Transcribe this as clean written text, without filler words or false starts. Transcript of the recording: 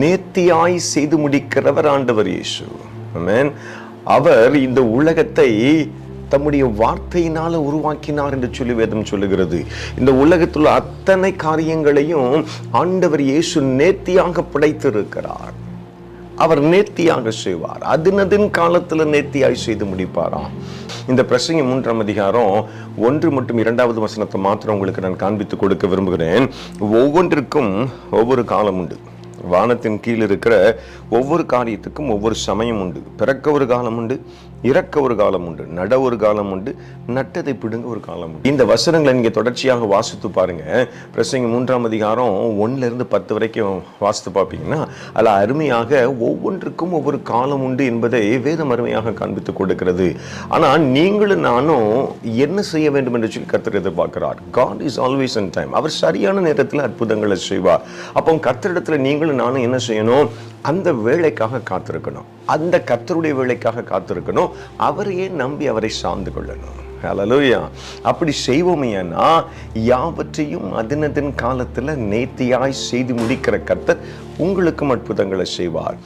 நேர்த்தியாய் செய்து முடிக்கிறவர் ஆண்டவர் இயேசு. ஆமென். அவர் இந்த உலகத்தை தம்முடைய வார்த்தையினால உருவாக்கினார் என்று சொல்லி வேதம் சொல்லுகிறது. இந்த உலகத்தில் அத்தனை காரியங்களையும் ஆண்டவர் இயேசு நேர்த்தியாக படைத்திருக்கிறார். அவர் நேர்த்தியாக செய்வார். அதினதின் காலத்துல நேர்த்தியாய் செய்து முடிப்பாராம். இந்த பிரசங்கம் 3ஆம் அதிகாரம் 1 மற்றும் 2வது வசனத்தை மாத்திரம் உங்களுக்கு நான் காண்பித்து கொடுக்க விரும்புகிறேன். ஒவ்வொன்றிற்கும் ஒவ்வொரு காலம் உண்டு. வானத்தின் கீழ் இருக்கிற ஒவ்வொரு காரியத்துக்கும் ஒவ்வொரு சமயம் உண்டு. பிறக்க ஒரு காலம் உண்டு, இறக்க ஒரு காலம் உண்டு, நட ஒரு காலம் உண்டு, நட்டதை பிடுங்க ஒரு காலம் உண்டு. இந்த வசனங்களை நீங்க தொடர்ச்சியாக வாசித்து பாருங்க. பிரசங்கம் 3ஆம் அதிகாரம் 1லிருந்து 10 வரைக்கும் வாசித்து பார்ப்பீங்கன்னா அதில் அருமையாக ஒவ்வொன்றுக்கும் ஒவ்வொரு காலம் உண்டு என்பதை வேதம் அருமையாக காண்பித்து கொடுக்கிறது. ஆனால் நீங்களும் நானும் என்ன செய்ய வேண்டும் என்று சொல்லி கர்த்தர் எதிர்பார்க்கிறார். God is always on time. அவர் சரியான நேரத்தில் அற்புதங்களை செய்வார். அப்போ கர்த்தரிடத்துல நீங்களும் நானும் என்ன செய்யணும்? அந்த வேலைக்காக காத்திருக்கணும். அந்த கர்த்தருடைய வேலைக்காக காத்திருக்கணும். அவரையே நம்பி அவரை சார்ந்து கொள்ளணும். ஹல்லேலூயா. அப்படி செய்வோமேனா யாவற்றையும் அதினதின் காலத்துல நேர்த்தியாய் செய்து முடிக்கிற கர்த்தர் உங்களுக்கும் அற்புதங்களை செய்வார்.